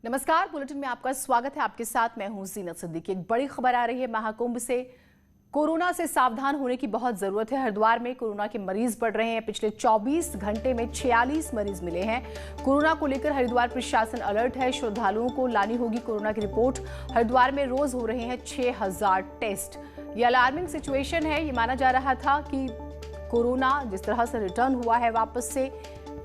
नमस्कार, बुलेटिन में आपका स्वागत है। आपके साथ मैं हूं जीनत सिद्दीकी। एक बड़ी खबर आ रही है महाकुंभ से। कोरोना से सावधान होने की बहुत जरूरत है। हरिद्वार में कोरोना के मरीज बढ़ रहे हैं। पिछले 24 घंटे में 46 मरीज मिले हैं। कोरोना को लेकर हरिद्वार प्रशासन अलर्ट है। श्रद्धालुओं को लानी होगी कोरोना की रिपोर्ट। हरिद्वार में रोज हो रहे हैं 6000 टेस्ट। ये अलार्मिंग सिचुएशन है। ये माना जा रहा था कि कोरोना जिस तरह से रिटर्न हुआ है वापस से,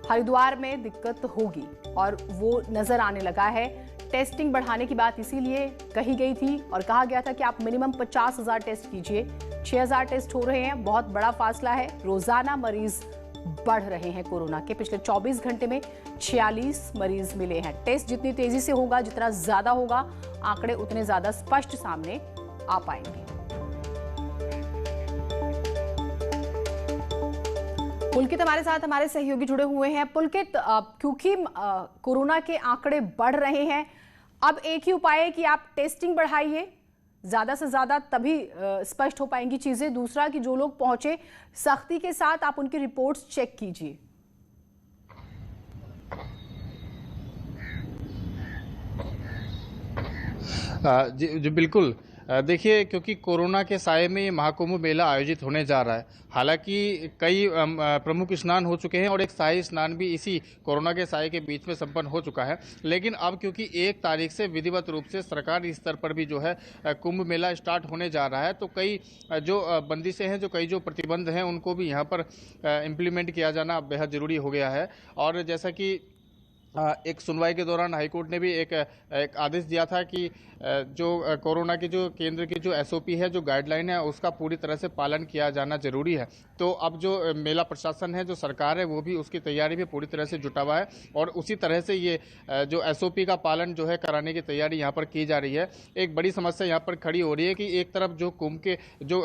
हरिद्वार में दिक्कत होगी और वो नजर आने लगा है। टेस्टिंग बढ़ाने की बात इसीलिए कही गई थी और कहा गया था कि आप मिनिमम 50,000 टेस्ट कीजिए। 6000 टेस्ट हो रहे हैं, बहुत बड़ा फासला है। रोजाना मरीज बढ़ रहे हैं कोरोना के। पिछले 24 घंटे में 46 मरीज मिले हैं। टेस्ट जितनी तेजी से होगा, जितना ज्यादा होगा, आंकड़े उतने ज्यादा स्पष्ट सामने आ पाएंगे। पुलकित हमारे साथ हमारे सहयोगी जुड़े हुए हैं। पुलकित, क्योंकि कोरोना के आंकड़े बढ़ रहे हैं, अब एक ही उपाय है कि आप टेस्टिंग बढ़ाइए ज्यादा से ज्यादा, तभी स्पष्ट हो पाएंगी चीजें। दूसरा कि जो लोग पहुंचे, सख्ती के साथ आप उनकी रिपोर्ट्स चेक कीजिए। जी बिल्कुल। देखिए, क्योंकि कोरोना के साए में ये महाकुंभ मेला आयोजित होने जा रहा है। हालांकि कई प्रमुख स्नान हो चुके हैं और एक शाही स्नान भी इसी कोरोना के साए के बीच में संपन्न हो चुका है। लेकिन अब क्योंकि 1 तारीख से विधिवत रूप से सरकारी स्तर पर भी जो है कुंभ मेला स्टार्ट होने जा रहा है, तो कई जो बंदिशें हैं, जो कई जो प्रतिबंध हैं, उनको भी यहाँ पर इम्प्लीमेंट किया जाना बेहद ज़रूरी हो गया है। और जैसा कि एक सुनवाई के दौरान हाईकोर्ट ने भी एक आदेश दिया था कि जो कोरोना की जो केंद्र की जो एसओपी है, जो गाइडलाइन है, उसका पूरी तरह से पालन किया जाना जरूरी है। तो अब जो मेला प्रशासन है, जो सरकार है, वो भी उसकी तैयारी में पूरी तरह से जुटा हुआ है और उसी तरह से ये जो एसओपी का पालन जो है कराने की तैयारी यहाँ पर की जा रही है। एक बड़ी समस्या यहाँ पर खड़ी हो रही है कि एक तरफ जो कुंभ के जो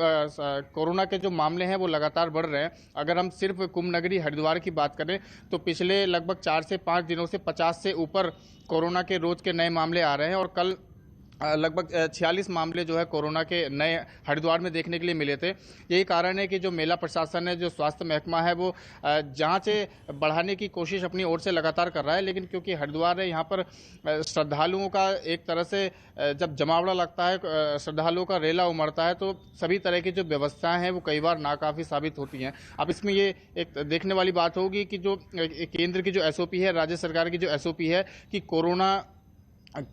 कोरोना के जो मामले हैं वो लगातार बढ़ रहे हैं। अगर हम सिर्फ कुंभ नगरी हरिद्वार की बात करें तो पिछले लगभग 4 से 5 दिनों से 50 से ऊपर कोरोना के रोज के नए मामले आ रहे हैं और कल लगभग 46 मामले जो है कोरोना के नए हरिद्वार में देखने के लिए मिले थे। यही कारण है कि जो मेला प्रशासन है, जो स्वास्थ्य महकमा है, वो जांचें बढ़ाने की कोशिश अपनी ओर से लगातार कर रहा है। लेकिन क्योंकि हरिद्वार है, यहाँ पर श्रद्धालुओं का एक तरह से जब जमावड़ा लगता है, श्रद्धालुओं का रेला उमड़ता है, तो सभी तरह की जो व्यवस्थाएं हैं वो कई बार नाकाफी साबित होती हैं। अब इसमें ये एक देखने वाली बात होगी कि जो केंद्र की जो एसओपी है, राज्य सरकार की जो एसओपी है, कि कोरोना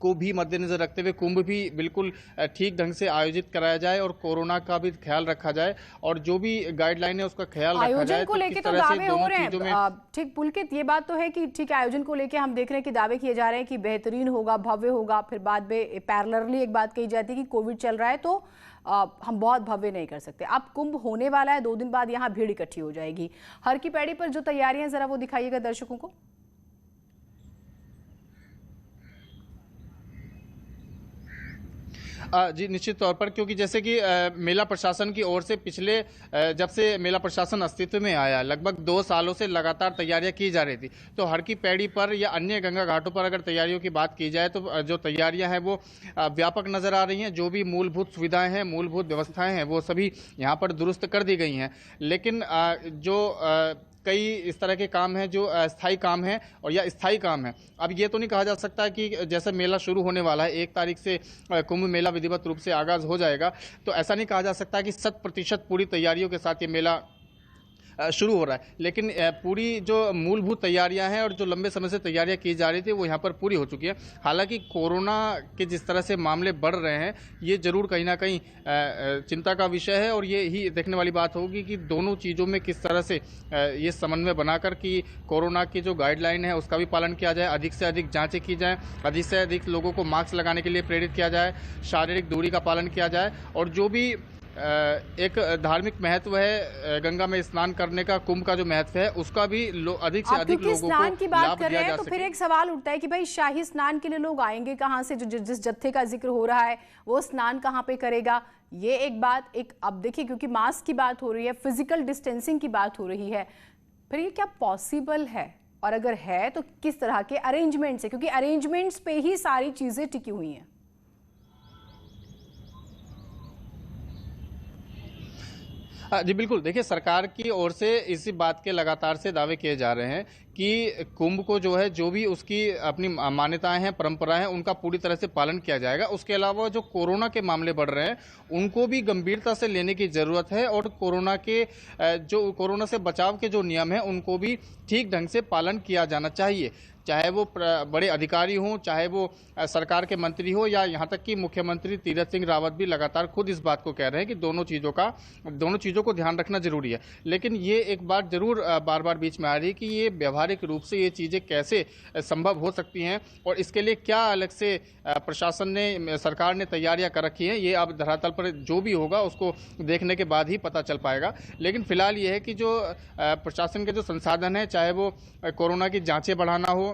को भी मद्देनजर रखते हुए कुंभ भी बिल्कुल ठीक ढंग से आयोजित कराया जाए और कोरोना का भी ख्याल रखा जाए और जो भी गाइडलाइन है उसका ख्याल रखा जाए। आयोजन को लेके तो दावे हो रहे हैं। ठीक पुलकित, ये बात तो है कि ठीक है, आयोजन को लेके हम देख रहे हैं कि दावे किए जा रहे हैं कि बेहतरीन होगा, भव्य होगा। फिर बाद में पैरेलली एक बात कही जाती है कि कोविड चल रहा है तो हम बहुत भव्य नहीं कर सकते। अब कुंभ होने वाला है, 2 दिन बाद यहाँ भीड़ इकट्ठी हो जाएगी। हर की पैड़ी पर जो तैयारियां, जरा वो दिखाइएगा दर्शकों को। जी निश्चित तौर पर, क्योंकि जैसे कि मेला प्रशासन की ओर से पिछले जब से मेला प्रशासन अस्तित्व में आया, लगभग 2 सालों से लगातार तैयारियां की जा रही थी। तो हर की पैड़ी पर या अन्य गंगा घाटों पर अगर तैयारियों की बात की जाए तो जो तैयारियां हैं वो व्यापक नजर आ रही हैं। जो भी मूलभूत सुविधाएं हैं, मूलभूत व्यवस्थाएं हैं, वो सभी यहाँ पर दुरुस्त कर दी गई हैं। लेकिन जो कई इस तरह के काम हैं जो अस्थायी काम हैं और या स्थायी काम है। अब ये तो नहीं कहा जा सकता कि जैसे मेला शुरू होने वाला है, 1 तारीख से कुंभ मेला विधिवत रूप से आगाज हो जाएगा, तो ऐसा नहीं कहा जा सकता कि 100% पूरी तैयारियों के साथ ये मेला शुरू हो रहा है। लेकिन पूरी जो मूलभूत तैयारियां हैं और जो लंबे समय से तैयारियां की जा रही थी वो यहाँ पर पूरी हो चुकी है। हालांकि कोरोना के जिस तरह से मामले बढ़ रहे हैं, ये जरूर कहीं ना कहीं चिंता का विषय है और ये ही देखने वाली बात होगी कि दोनों चीज़ों में किस तरह से ये समन्वय बनाकर कि कोरोना की जो गाइडलाइन है उसका भी पालन किया जाए, अधिक से अधिक जाँचें की जाएँ, अधिक से अधिक लोगों को मास्क लगाने के लिए प्रेरित किया जाए, शारीरिक दूरी का पालन किया जाए और जो भी एक धार्मिक महत्व है गंगा में स्नान करने का, कुंभ का जो महत्व है उसका भी अधिक से अधिक लोगों को स्नान की बात लाभ कर रहे दिया हैं जा तो सके। फिर एक सवाल उठता है कि भाई शाही स्नान के लिए लोग आएंगे कहां से? जो जिस जत्थे का जिक्र हो रहा है वो स्नान कहां पे करेगा? ये एक बात। एक अब देखिए, क्योंकि मास्क की बात हो रही है, फिजिकल डिस्टेंसिंग की बात हो रही है, फिर ये क्या पॉसिबल है? और अगर है तो किस तरह के अरेंजमेंट्स है? क्योंकि अरेंजमेंट्स पे ही सारी चीजें टिकी हुई हैं। जी बिल्कुल। देखिए, सरकार की ओर से इसी बात के लगातार से दावे किए जा रहे हैं कि कुंभ को जो है, जो भी उसकी अपनी मान्यताएं हैं, परंपराएं हैं, उनका पूरी तरह से पालन किया जाएगा। उसके अलावा जो कोरोना के मामले बढ़ रहे हैं उनको भी गंभीरता से लेने की जरूरत है और जो कोरोना से बचाव के जो नियम हैं उनको भी ठीक ढंग से पालन किया जाना चाहिए। चाहे वो बड़े अधिकारी हों, चाहे वो सरकार के मंत्री हो, या यहाँ तक कि मुख्यमंत्री तीरथ सिंह रावत भी लगातार खुद इस बात को कह रहे हैं कि दोनों चीज़ों को ध्यान रखना जरूरी है। लेकिन ये एक बात जरूर बार बार बीच में आ रही है कि ये व्यवहारिक रूप से ये चीज़ें कैसे संभव हो सकती हैं और इसके लिए क्या अलग से प्रशासन ने, सरकार ने तैयारियां कर रखी हैं, ये अब धरातल पर जो भी होगा उसको देखने के बाद ही पता चल पाएगा। लेकिन फिलहाल ये है कि जो प्रशासन के जो संसाधन है, चाहे वो कोरोना की जांचें बढ़ाना हो,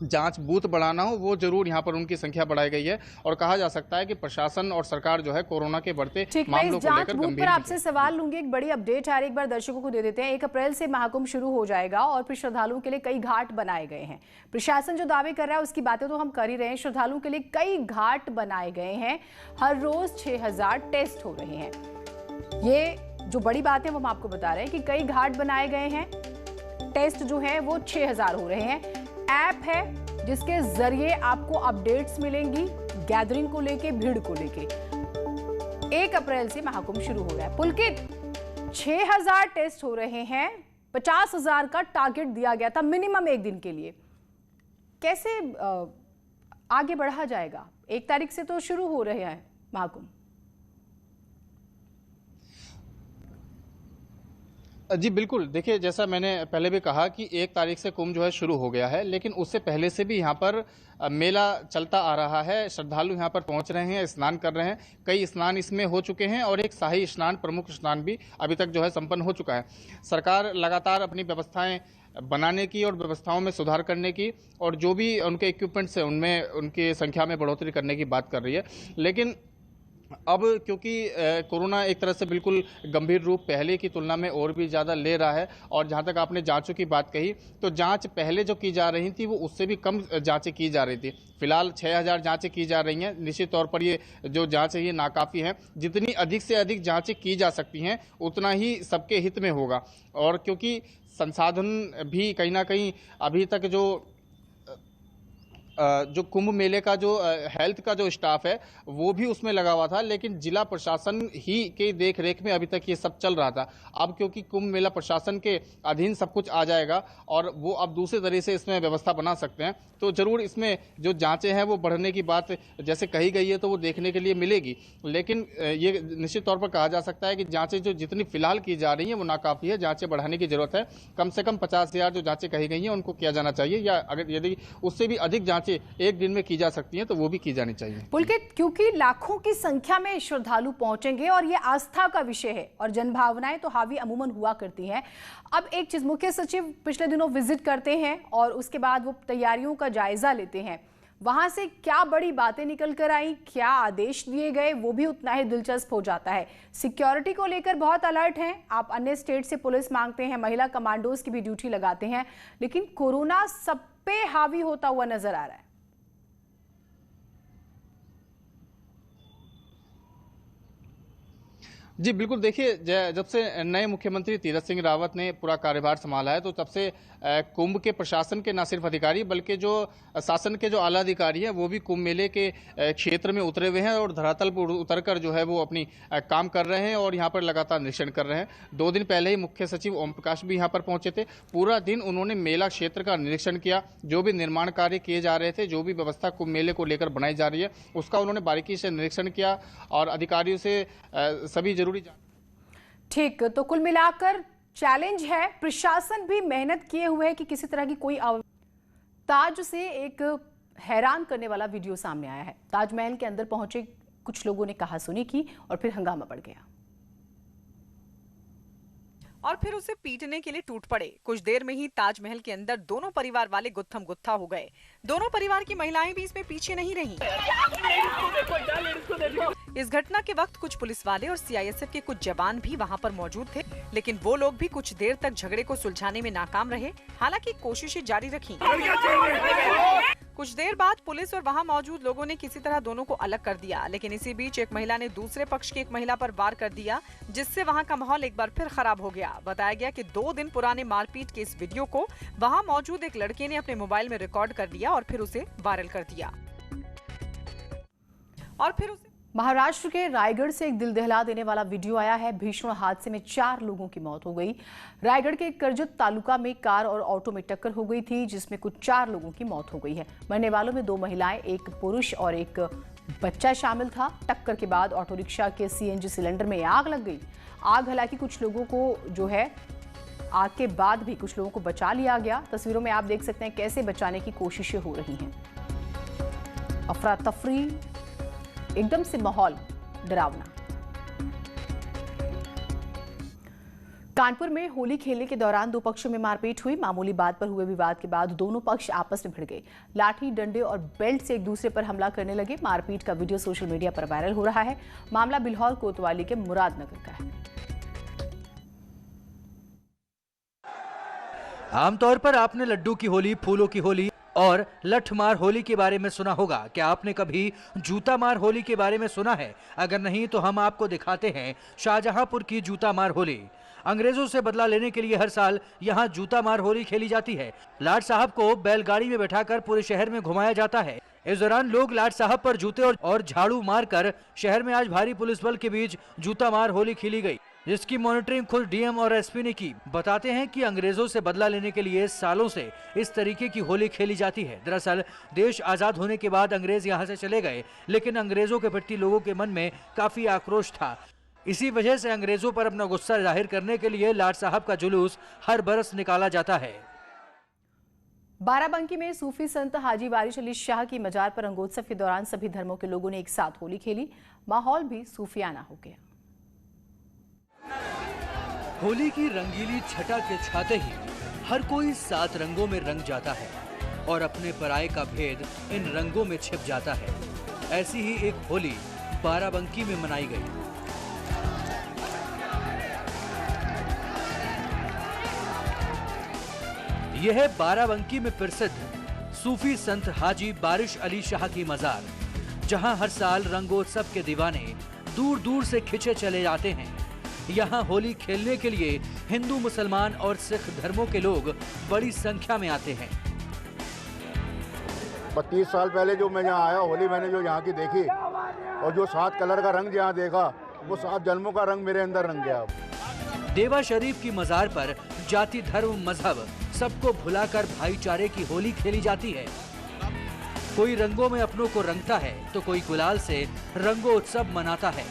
जांच बूथ बढ़ाना हो, वो जरूर यहाँ पर उनकी संख्या बढ़ाई गई है और कहा जा सकता है कि प्रशासन और सरकार जो है कोरोना के बढ़ते मामलों को लेकर गंभीर। आपसे सवाल लूंगी, एक बड़ी अपडेट आ रही है, एक बार दर्शकों को दे देते हैं। 1 अप्रैल से महाकुंभ शुरू हो जाएगा और फिर श्रद्धालुओं के लिए कई घाट बनाए गए हैं। प्रशासन जो दावे कर रहा है उसकी बातें तो हम कर ही रहे हैं। श्रद्धालुओं के लिए कई घाट बनाए गए हैं, हर रोज 6000 टेस्ट हो रहे हैं। ये जो बड़ी बात है वो हम आपको बता रहे हैं कि कई घाट बनाए गए हैं, टेस्ट जो है वो 6000 हो रहे हैं। ऐप है जिसके जरिए आपको अपडेट्स मिलेंगी गैदरिंग को लेके, भीड़ को लेके। 1 अप्रैल से महाकुंभ शुरू हो रहा है। पुलकित, 6000 टेस्ट हो रहे हैं, 50,000 का टारगेट दिया गया था मिनिमम एक दिन के लिए। कैसे आगे बढ़ा जाएगा? 1 तारीख से तो शुरू हो रहे हैं महाकुंभ। जी बिल्कुल, देखिए जैसा मैंने पहले भी कहा कि 1 तारीख से कुंभ जो है शुरू हो गया है, लेकिन उससे पहले से भी यहाँ पर मेला चलता आ रहा है। श्रद्धालु यहाँ पर पहुँच रहे हैं, स्नान कर रहे हैं। कई स्नान इसमें हो चुके हैं और एक शाही स्नान, प्रमुख स्नान भी अभी तक जो है संपन्न हो चुका है। सरकार लगातार अपनी व्यवस्थाएं बनाने की और व्यवस्थाओं में सुधार करने की और जो भी उनके इक्विपमेंट्स हैं उनमें उनकी संख्या में बढ़ोतरी करने की बात कर रही है। लेकिन अब क्योंकि कोरोना एक तरह से बिल्कुल गंभीर रूप पहले की तुलना में और भी ज़्यादा ले रहा है, और जहाँ तक आपने जांचों की बात कही तो जांच पहले जो की जा रही थी वो उससे भी कम जांचें की जा रही थी। फिलहाल 6000 जांचें की जा रही हैं। निश्चित तौर पर ये जो जांच है ये नाकाफ़ी है। जितनी अधिक से अधिक जांचें की जा सकती हैं उतना ही सबके हित में होगा, और क्योंकि संसाधन भी कहीं ना कहीं अभी तक जो कुंभ मेले का जो हेल्थ का जो स्टाफ है वो भी उसमें लगा हुआ था, लेकिन जिला प्रशासन ही के देख रेख में अभी तक ये सब चल रहा था। अब क्योंकि कुंभ मेला प्रशासन के अधीन सब कुछ आ जाएगा और वो अब दूसरे तरीके से इसमें व्यवस्था बना सकते हैं, तो जरूर इसमें जो जांचें हैं वो बढ़ने की बात जैसे कही गई है तो वो देखने के लिए मिलेगी। लेकिन ये निश्चित तौर पर कहा जा सकता है कि जांचें जो जितनी फिलहाल की जा रही हैं वो नाकाफ़ी है। जांचें बढ़ाने की जरूरत है। कम से कम 50,000 जो जांचें कही गई हैं उनको किया जाना चाहिए, या अगर यदि उससे भी अधिक जांचें एक दिन में की जा सकती हैं तो वो भी की जानी चाहिए। पुलकित, क्योंकि लाखों की संख्या में श्रद्धालु पहुंचेंगे और ये आस्था का विषय है और जनभावनाएं तो हावी अमूमन हुआ करती हैं। अब एक चीज, मुख्य सचिव पिछले दिनों विजिट करते हैं और उसके बाद वो तैयारियों का जायजा लेते हैं। वहां से क्या बड़ी बातें निकल कर आई, क्या आदेश दिए गए, वो भी उतना ही दिलचस्प हो जाता है। सिक्योरिटी को लेकर बहुत अलर्ट हैं आप, अन्य स्टेट से पुलिस मांगते हैं, महिला कमांडोज की भी ड्यूटी लगाते हैं, लेकिन कोरोना सब पे हावी होता हुआ नजर आ रहा है। जी बिल्कुल, देखिए जब से नए मुख्यमंत्री तीरथ सिंह रावत ने पूरा कार्यभार संभाला है तो तब से कुंभ के प्रशासन के न सिर्फ अधिकारी बल्कि जो शासन के जो आला अधिकारी हैं वो भी कुंभ मेले के क्षेत्र में उतरे हुए हैं और धरातल पर उतरकर जो है वो अपनी काम कर रहे हैं और यहाँ पर लगातार निरीक्षण कर रहे हैं। 2 दिन पहले ही मुख्य सचिव ओम प्रकाश भी यहाँ पर पहुंचे थे। पूरा दिन उन्होंने मेला क्षेत्र का निरीक्षण किया, जो भी निर्माण कार्य किए जा रहे थे, जो भी व्यवस्था कुंभ मेले को लेकर बनाई जा रही है उसका उन्होंने बारीकी से निरीक्षण किया और अधिकारियों से सभी जरूरी। ठीक, तो कुल मिलाकर चैलेंज है, प्रशासन भी मेहनत किए हुए है कि किसी तरह की कोई ताज से एक हैरान करने वाला वीडियो सामने आया है। ताजमहल के अंदर पहुंचे कुछ लोगों ने कहासुनी की और फिर हंगामा बढ़ गया और फिर उसे पीटने के लिए टूट पड़े। कुछ देर में ही ताजमहल के अंदर दोनों परिवार वाले गुत्थम गुत्था हो गए। दोनों परिवार की महिलाएं भी इसमें पीछे नहीं रहीं। इस घटना के वक्त कुछ पुलिस वाले और सीआईएसएफ के कुछ जवान भी वहां पर मौजूद थे, लेकिन वो लोग भी कुछ देर तक झगड़े को सुलझाने में नाकाम रहे। हालांकि कोशिशें जारी रखी। कुछ देर बाद पुलिस और वहां मौजूद लोगों ने किसी तरह दोनों को अलग कर दिया, लेकिन इसी बीच एक महिला ने दूसरे पक्ष की एक महिला पर वार कर दिया, जिससे वहां का माहौल एक बार फिर खराब हो गया। बताया गया कि 2 दिन पुराने मारपीट के इस वीडियो को वहां मौजूद एक लड़के ने अपने मोबाइल में रिकॉर्ड कर लिया और फिर उसे वायरल कर दिया। महाराष्ट्र के रायगढ़ से एक दिल दहला देने वाला वीडियो आया है। भीषण हादसे में 4 लोगों की मौत हो गई। रायगढ़ के कर्जत तालुका में कार और ऑटो में टक्कर हो गई थी, जिसमें कुछ 4 लोगों की मौत हो गई है। मरने वालों में 2 महिलाएं, एक पुरुष और एक बच्चा शामिल था। टक्कर के बाद ऑटो रिक्शा के सीएनजी सिलेंडर में आग लग गई। आग हालांकि कुछ लोगों को आग के बाद भी कुछ लोगों को बचा लिया गया। तस्वीरों में आप देख सकते हैं कैसे बचाने की कोशिशें हो रही हैं। अफरा तफरी, एकदम से माहौल डरावना। कानपुर में होली खेलने के दौरान 2 पक्षों में मारपीट हुई। मामूली बात पर हुए विवाद के बाद दोनों पक्ष आपस में भिड़ गए। लाठी, डंडे और बेल्ट से एक दूसरे पर हमला करने लगे। मारपीट का वीडियो सोशल मीडिया पर वायरल हो रहा है। मामला बिल्हौर कोतवाली के मुरादनगर का है। आमतौर पर आपने लड्डू की होली, फूलों की होली और लठमार होली के बारे में सुना होगा। क्या आपने कभी जूता मार होली के बारे में सुना है? अगर नहीं तो हम आपको दिखाते हैं शाहजहांपुर की जूता मार होली। अंग्रेजों से बदला लेने के लिए हर साल यहाँ जूता मार होली खेली जाती है। लाट साहब को बैलगाड़ी में बैठाकर पूरे शहर में घुमाया जाता है। इस दौरान लोग लाट साहब पर जूते और झाड़ू मारकर शहर में आज भारी पुलिस बल के बीच जूता मार होली खेली गई, जिसकी मॉनिटरिंग खुद डीएम और एसपी ने की। बताते हैं कि अंग्रेजों से बदला लेने के लिए सालों से इस तरीके की होली खेली जाती है। दरअसल देश आजाद होने के बाद अंग्रेज यहां से चले गए, लेकिन अंग्रेजों के प्रति लोगों के मन में काफी आक्रोश था। इसी वजह से अंग्रेजों पर अपना गुस्सा जाहिर करने के लिए लाट साहब का जुलूस हर बरस निकाला जाता है। बाराबंकी में सूफी संत हाजी वारिश अली शाह की मजार पर रंगोत्सव के दौरान सभी धर्मों के लोगों ने एक साथ होली खेली। माहौल भी सूफियाना हो गया। होली की रंगीली छटा के छाते ही हर कोई 7 रंगों में रंग जाता है और अपने पराये का भेद इन रंगों में छिप जाता है। ऐसी ही एक होली बाराबंकी में मनाई गई। यह है बाराबंकी में प्रसिद्ध सूफी संत हाजी वारिश अली शाह की मजार, जहां हर साल रंगोत्सव के दीवाने दूर दूर से खिंचे चले जाते हैं। यहाँ होली खेलने के लिए हिंदू, मुसलमान और सिख धर्मों के लोग बड़ी संख्या में आते हैं। 25 साल पहले जो मैं यहाँ आया, होली मैंने जो यहाँ की देखी और जो 7 कलर का रंग यहाँ देखा, वो 7 जन्मों का रंग मेरे अंदर रंग गया। देवा शरीफ की मजार पर जाति, धर्म, मजहब सबको भुलाकर भाईचारे की होली खेली जाती है। कोई रंगों में अपनों को रंगता है तो कोई गुलाल से रंगोत्सव मनाता है,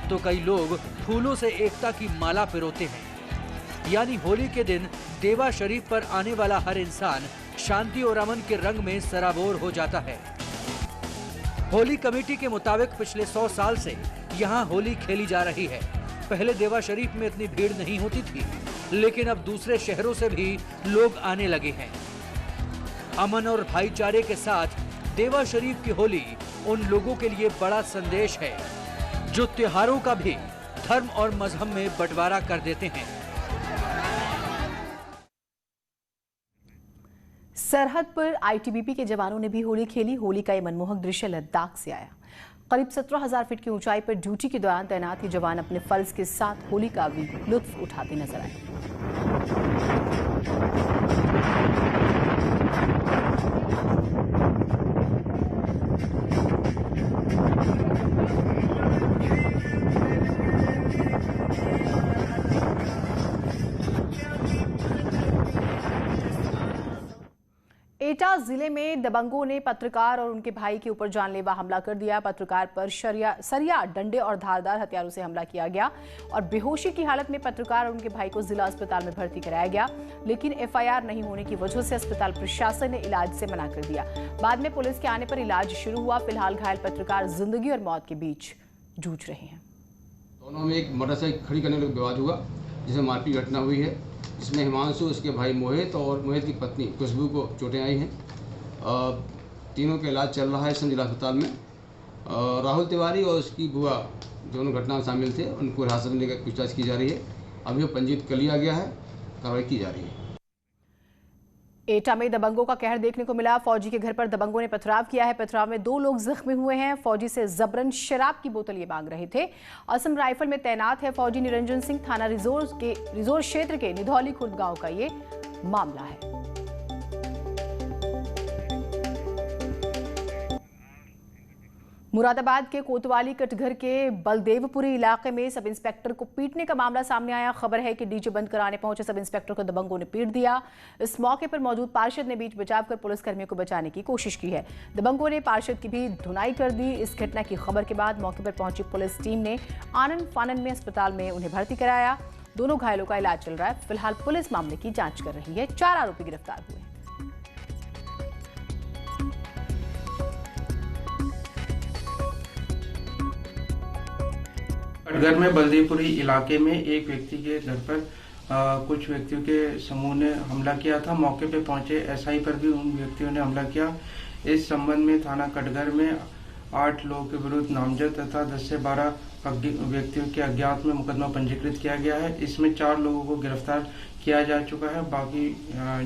तो कई लोग फूलों से एकता की माला पिरोते हैं। यानी होली के दिन देवा शरीफ पर आने वाला हर इंसान शांति और अमन के रंग में सराबोर हो जाता है। होली कमेटी के मुताबिक पिछले 100 साल से यहाँ होली खेली जा रही है। पहले देवा शरीफ में इतनी भीड़ नहीं होती थी, लेकिन अब दूसरे शहरों से भी लोग आने लगे हैं। अमन और भाईचारे के साथ देवा शरीफ की होली उन लोगों के लिए बड़ा संदेश है जो त्योहारों का भी धर्म और मजहब में बंटवारा कर देते हैं। सरहद पर आईटीबीपी के जवानों ने भी होली खेली। होली का ये मनमोहक दृश्य लद्दाख से आया। करीब 17,000 फीट की ऊंचाई पर ड्यूटी के दौरान तैनात ये जवान अपने फर्ज के साथ होली का भी लुत्फ उठाते नजर आए। एटा जिले में दबंगों ने पत्रकार और उनके भाई के ऊपर जानलेवा हमला कर दिया। पत्रकार पर सरिया, डंडे और धारदार हथियारों से हमला किया गया और बेहोशी की हालत में पत्रकार और उनके भाई को जिला अस्पताल में भर्ती कराया गया, लेकिन एफआईआर नहीं होने की वजह से अस्पताल प्रशासन ने इलाज से मना कर दिया। बाद में पुलिस के आने पर इलाज शुरू हुआ। फिलहाल घायल पत्रकार जिंदगी और मौत के बीच जूझ रहे हैं। दोनों में एक मोटरसाइकिल खड़ी करने का विवाद हुआ, जिसमें मारपीट घटना हुई है, जिसमें हिमांशु, उसके भाई मोहित और मोहित की पत्नी खुशबू को चोटें आई हैं। तीनों का इलाज चल रहा है जिला अस्पताल में। राहुल तिवारी और उसकी बुआ दोनों घटना में शामिल थे, उनको हिरासत में लेकर पूछताछ की जा रही है। अभी वो पंजीकृत कर लिया गया है, कार्रवाई की जा रही है। एटा में दबंगों का कहर देखने को मिला। फौजी के घर पर दबंगों ने पथराव किया है। पथराव में 2 लोग जख्मी हुए हैं। फौजी से जबरन शराब की बोतल ये मांग रहे थे। असम राइफल में तैनात है फौजी निरंजन सिंह। थाना रिजोर क्षेत्र के निधौली खुर्द गांव का ये मामला है। मुरादाबाद के कोतवाली कटघर के बलदेवपुरी इलाके में सब इंस्पेक्टर को पीटने का मामला सामने आया। खबर है कि डीजे बंद कराने पहुंचे सब इंस्पेक्टर को दबंगों ने पीट दिया। इस मौके पर मौजूद पार्षद ने बीच बचाव कर पुलिसकर्मियों को बचाने की कोशिश की है। दबंगों ने पार्षद की भी धुनाई कर दी। इस घटना की खबर के बाद मौके पर पहुंची पुलिस टीम ने आनंद फानन में अस्पताल में उन्हें भर्ती कराया। दोनों घायलों का इलाज चल रहा है। फिलहाल पुलिस मामले की जांच कर रही है। 4 आरोपी गिरफ्तार हुए। कटघर में बलदेवपुरी इलाके में एक व्यक्ति के घर पर कुछ व्यक्तियों के समूह ने हमला किया था। मौके पे पहुंचे एसआई पर भी उन व्यक्तियों ने हमला किया। इस संबंध में थाना कटघर में 8 लोगों के विरुद्ध नामजद तथा 10 से 12 व्यक्तियों के अज्ञात में मुकदमा पंजीकृत किया गया है। इसमें 4 लोगों को गिरफ्तार किया जा चुका है। बाकी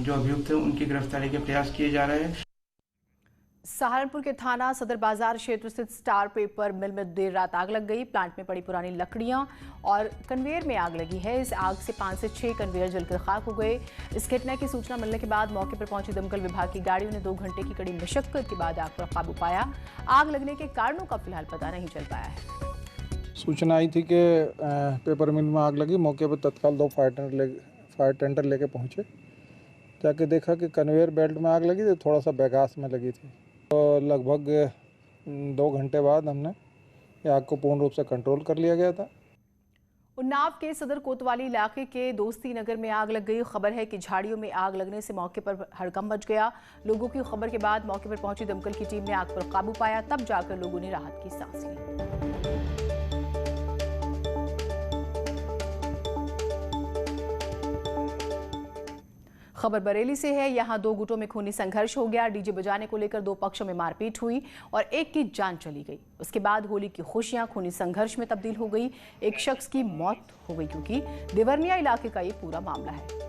जो अभियुक्त है उनकी गिरफ्तारी के प्रयास किए जा रहे हैं। सहारनपुर के थाना सदर बाजार क्षेत्र स्थित स्टार पेपर मिल में देर रात आग लग गई। प्लांट में पड़ी पुरानी लकड़ियां और कन्वेयर में आग लगी है। इस आग से 5 से 6 कन्वेयर जलकर खाक हो गए। इस घटना की सूचना मिलने के बाद मौके पर पहुंची दमकल विभाग की गाड़ियों ने 2 घंटे की कड़ी मशक्कत के बाद आग पर काबू पाया। आग लगने के कारणों का फिलहाल पता नहीं चल पाया है। सूचना आई थी कि पेपर मिल में आग लगी। मौके पर तत्काल 2 फायर टेंडर लेके पहुंचे। जाके देखा कि कन्वेयर बेल्ट में आग लगी थी, थोड़ा सा बैगास में लगी थी। तो लगभग 2 घंटे बाद हमने आग को पूर्ण रूप से कंट्रोल कर लिया गया था। उन्नाव के सदर कोतवाली इलाके के दोस्ती नगर में आग लग गई। खबर है कि झाड़ियों में आग लगने से मौके पर हड़कंप मच गया। लोगों की खबर के बाद मौके पर पहुंची दमकल की टीम ने आग पर काबू पाया। तब जाकर लोगों ने राहत की सांस ली। खबर बरेली से है। यहां 2 गुटों में खूनी संघर्ष हो गया। डीजे बजाने को लेकर 2 पक्षों में मारपीट हुई और एक की जान चली गई। उसके बाद होली की खुशियां खूनी संघर्ष में तब्दील हो गई। एक शख्स की मौत हो गई क्योंकि देवरनिया इलाके का ये पूरा मामला है।